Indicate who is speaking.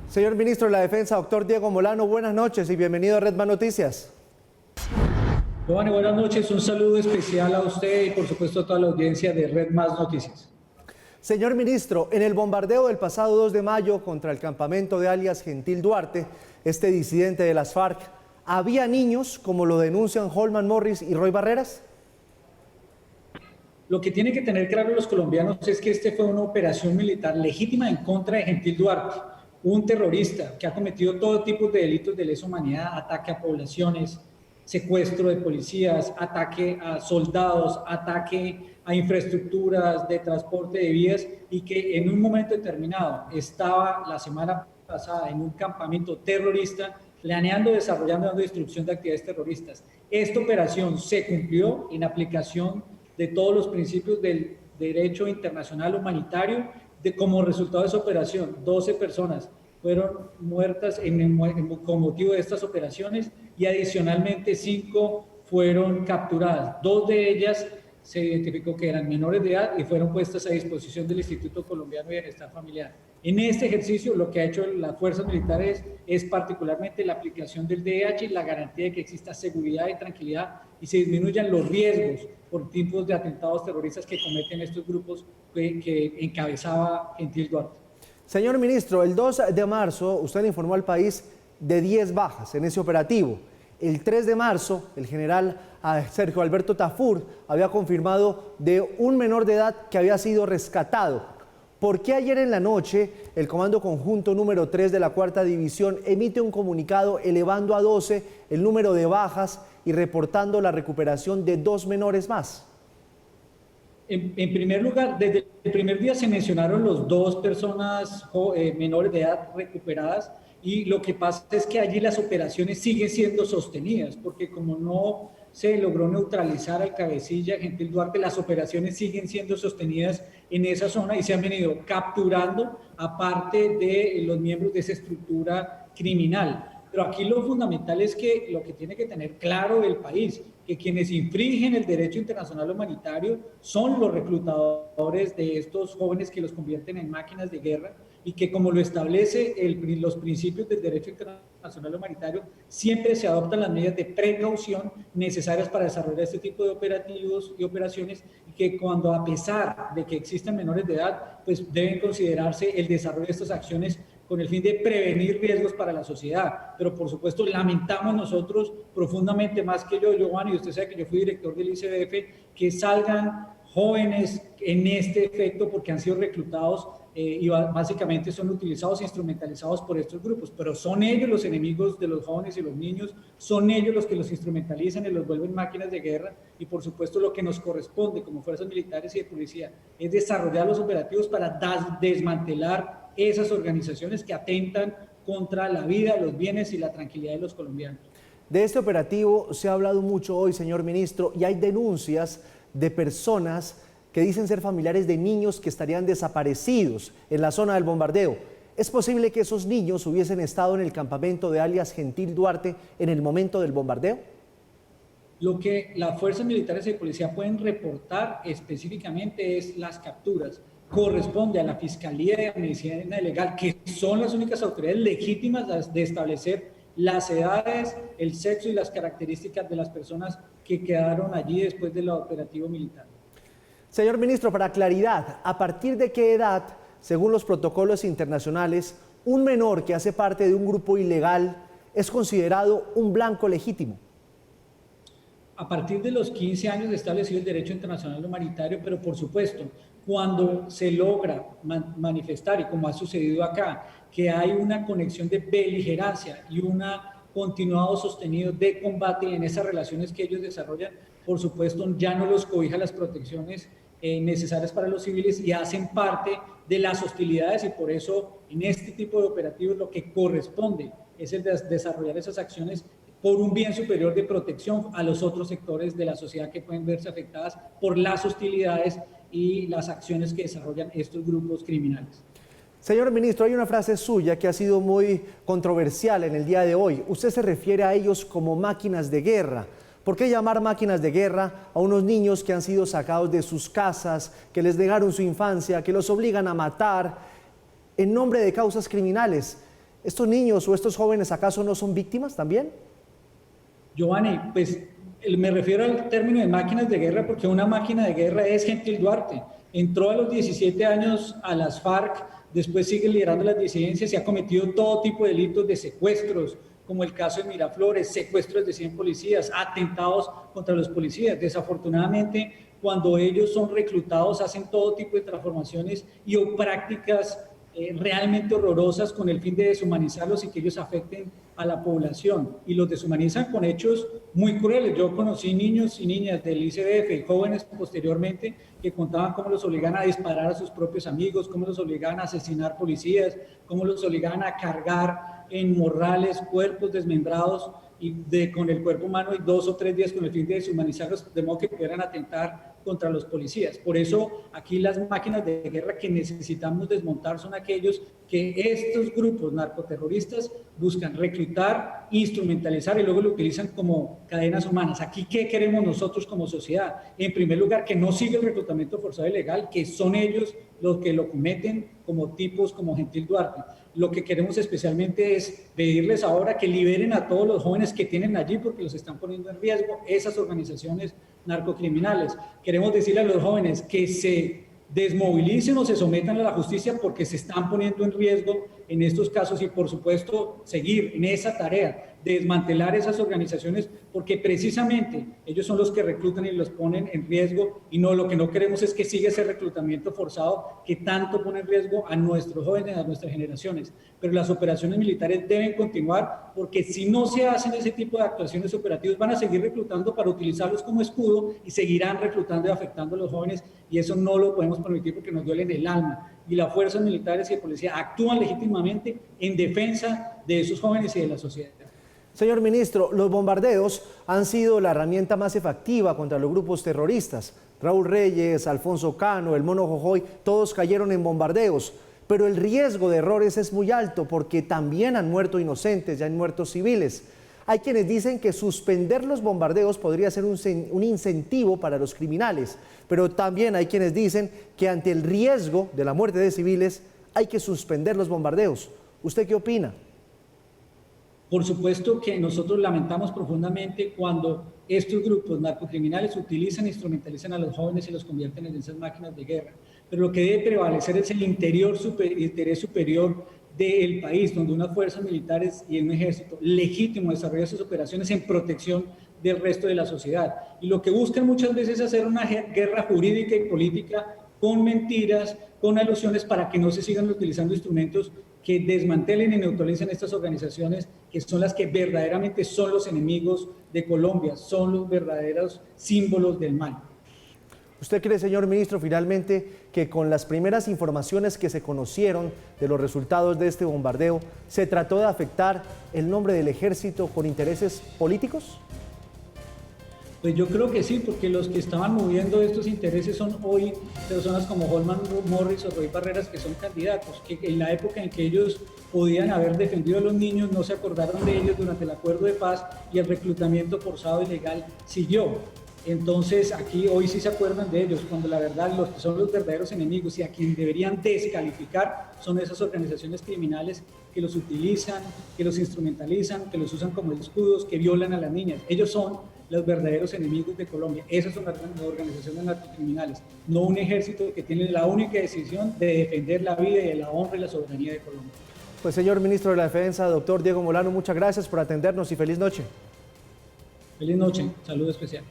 Speaker 1: Señor Ministro de la Defensa, doctor Diego Molano, buenas noches y bienvenido a Red Más Noticias.
Speaker 2: Giovanni, buenas noches. Un saludo especial a usted y por supuesto a toda la audiencia de Red Más Noticias.
Speaker 1: Señor Ministro, en el bombardeo del pasado 2 de mayo contra el campamento de alias Gentil Duarte, este disidente de las FARC, ¿había niños como lo denuncian Holman Morris y Roy Barreras?
Speaker 2: Lo que tienen que tener claro los colombianos es que fue una operación militar legítima en contra de Gentil Duarte, un terrorista que ha cometido todo tipo de delitos de lesa humanidad, ataque a poblaciones, secuestro de policías, ataque a soldados, ataque a infraestructuras de transporte de vías, y que en un momento determinado estaba la semana pasada en un campamento terrorista planeando, desarrollando, dando instrucción de actividades terroristas. Esta operación se cumplió en aplicación de todos los principios del derecho internacional humanitario. Como resultado de esa operación, 12 personas fueron muertas con motivo de estas operaciones y adicionalmente 5 fueron capturadas. 2 de ellas se identificó que eran menores de edad y fueron puestas a disposición del Instituto Colombiano de Bienestar Familiar. En este ejercicio lo que ha hecho las fuerzas militares es particularmente la aplicación del DH y la garantía de que exista seguridad y tranquilidad y se disminuyan los riesgos por tipos de atentados terroristas que cometen estos grupos que encabezaba Gentil Duarte.
Speaker 1: Señor Ministro, el 2 de marzo usted le informó al país de 10 bajas en ese operativo. El 3 de marzo, el general Sergio Alberto Tafur había confirmado de un menor de edad que había sido rescatado. ¿Por qué ayer en la noche el Comando Conjunto número 3 de la 4ª División emite un comunicado elevando a 12 el número de bajas y reportando la recuperación de 2 menores más?
Speaker 2: En primer lugar, desde el primer día se mencionaron los 2 personas menores de edad recuperadas, y lo que pasa es que allí las operaciones siguen siendo sostenidas, porque como no se logró neutralizar al cabecilla Gentil Duarte, las operaciones siguen siendo sostenidas en esa zona y se han venido capturando a parte de los miembros de esa estructura criminal. Pero aquí lo fundamental es que lo que tiene que tener claro el país, que quienes infringen el derecho internacional humanitario son los reclutadores de estos jóvenes que los convierten en máquinas de guerra, y que, como lo establece los principios del derecho internacional humanitario, siempre se adoptan las medidas de precaución necesarias para desarrollar este tipo de operativos y operaciones, y que cuando, a pesar de que existen menores de edad, pues deben considerarse el desarrollo de estas acciones con el fin de prevenir riesgos para la sociedad. Pero por supuesto lamentamos nosotros profundamente, más que yo, Giovanni, y usted sabe que yo fui director del ICBF, que salgan jóvenes en este efecto porque han sido reclutados y básicamente son utilizados e instrumentalizados por estos grupos, pero son ellos los enemigos de los jóvenes y los niños, son ellos los que los instrumentalizan y los vuelven máquinas de guerra, y por supuesto lo que nos corresponde como fuerzas militares y de policía es desarrollar los operativos para desmantelar esas organizaciones que atentan contra la vida, los bienes y la tranquilidad de los colombianos.
Speaker 1: De este operativo se ha hablado mucho hoy, señor Ministro, y hay denuncias de personas que dicen ser familiares de niños que estarían desaparecidos en la zona del bombardeo. ¿Es posible que esos niños hubiesen estado en el campamento de alias Gentil Duarte en el momento del bombardeo?
Speaker 2: Lo que las fuerzas militares y de policía pueden reportar específicamente es las capturas. Corresponde a la Fiscalía de Medicina Legal, que son las únicas autoridades legítimas de establecer las edades, el sexo y las características de las personas que quedaron allí después del operativo militar.
Speaker 1: Señor Ministro, para claridad, ¿a partir de qué edad, según los protocolos internacionales, un menor que hace parte de un grupo ilegal es considerado un blanco legítimo?
Speaker 2: A partir de los 15 años establecido el derecho internacional humanitario, pero por supuesto, cuando se logra manifestar, y como ha sucedido acá, que hay una conexión de beligerancia y un continuado sostenido de combate en esas relaciones que ellos desarrollan, por supuesto ya no los cobija las protecciones necesarias para los civiles y hacen parte de las hostilidades, y por eso en este tipo de operativos lo que corresponde es el de desarrollar esas acciones por un bien superior de protección a los otros sectores de la sociedad que pueden verse afectadas por las hostilidades y las acciones que desarrollan estos grupos criminales.
Speaker 1: Señor Ministro, hay una frase suya que ha sido muy controversial en el día de hoy. Usted se refiere a ellos como máquinas de guerra. ¿Por qué llamar máquinas de guerra a unos niños que han sido sacados de sus casas, que les negaron su infancia, que los obligan a matar en nombre de causas criminales? ¿Estos niños o estos jóvenes acaso no son víctimas también?
Speaker 2: Giovanni, pues me refiero al término de máquinas de guerra porque una máquina de guerra es Gentil Duarte. Entró a los 17 años a las FARC, después sigue liderando las disidencias y ha cometido todo tipo de delitos de secuestros, como el caso de Miraflores, secuestros de 100 policías, atentados contra los policías. Desafortunadamente, cuando ellos son reclutados, hacen todo tipo de transformaciones y o prácticas realmente horrorosas con el fin de deshumanizarlos y que ellos afecten a la población. Y los deshumanizan con hechos muy crueles. Yo conocí niños y niñas del ICBF y jóvenes posteriormente que contaban cómo los obligaban a disparar a sus propios amigos, cómo los obligaban a asesinar policías, cómo los obligaban a cargar en morrales cuerpos desmembrados y con el cuerpo humano y 2 o 3 días con el fin de deshumanizarlos, de modo que pudieran atentar contra los policías. Por eso aquí las máquinas de guerra que necesitamos desmontar son aquellos que estos grupos narcoterroristas buscan reclutar, instrumentalizar y luego lo utilizan como cadenas humanas. Aquí, ¿qué queremos nosotros como sociedad? En primer lugar, que no siga el reclutamiento forzado ilegal, que son ellos los que lo cometen como tipos como Gentil Duarte. Lo que queremos especialmente es pedirles ahora que liberen a todos los jóvenes que tienen allí porque los están poniendo en riesgo esas organizaciones narcocriminales. Queremos decirle a los jóvenes que se desmovilicen o se sometan a la justicia porque se están poniendo en riesgo en estos casos y por supuesto seguir en esa tarea de desmantelar esas organizaciones porque precisamente ellos son los que reclutan y los ponen en riesgo y no, lo que no queremos es que siga ese reclutamiento forzado que tanto pone en riesgo a nuestros jóvenes, a nuestras generaciones. Pero las operaciones militares deben continuar porque si no se hacen ese tipo de actuaciones operativas van a seguir reclutando para utilizarlos como escudo y seguirán reclutando y afectando a los jóvenes y eso no lo podemos permitir porque nos duele en el alma. Y las fuerzas militares y de policía actúan legítimamente en defensa de esos jóvenes y de la sociedad.
Speaker 1: Señor ministro, los bombardeos han sido la herramienta más efectiva contra los grupos terroristas. Raúl Reyes, Alfonso Cano, el Mono Jojoy, todos cayeron en bombardeos. Pero el riesgo de errores es muy alto porque también han muerto inocentes, ya han muerto civiles. Hay quienes dicen que suspender los bombardeos podría ser un incentivo para los criminales, pero también hay quienes dicen que ante el riesgo de la muerte de civiles hay que suspender los bombardeos. ¿Usted qué opina?
Speaker 2: Por supuesto que nosotros lamentamos profundamente cuando estos grupos narcocriminales utilizan e instrumentalizan a los jóvenes y los convierten en esas máquinas de guerra. Pero lo que debe prevalecer es el interés superior del país, donde unas fuerzas militares y un ejército legítimo desarrolla sus operaciones en protección del resto de la sociedad. Y lo que buscan muchas veces es hacer una guerra jurídica y política con mentiras, con alusiones para que no se sigan utilizando instrumentos que desmantelen y neutralicen estas organizaciones que son las que verdaderamente son los enemigos de Colombia, son los verdaderos símbolos del mal.
Speaker 1: ¿Usted cree, señor ministro, finalmente que con las primeras informaciones que se conocieron de los resultados de este bombardeo, se trató de afectar el nombre del ejército con intereses políticos?
Speaker 2: Pues yo creo que sí, porque los que estaban moviendo estos intereses son hoy personas como Holman Morris o Roy Barreras, que son candidatos, que en la época en que ellos podían haber defendido a los niños no se acordaron de ellos durante el acuerdo de paz y el reclutamiento forzado ilegal siguió. Entonces aquí hoy sí se acuerdan de ellos, cuando la verdad los que son los verdaderos enemigos y a quien deberían descalificar son esas organizaciones criminales que los utilizan, que los instrumentalizan, que los usan como escudos, que violan a las niñas. Ellos son los verdaderos enemigos de Colombia. Esas son las organizaciones narcocriminales, no un ejército que tiene la única decisión de defender la vida y la honra y la soberanía de Colombia.
Speaker 1: Pues señor ministro de la Defensa, doctor Diego Molano, muchas gracias por atendernos y feliz noche.
Speaker 2: Feliz noche, saludo especial.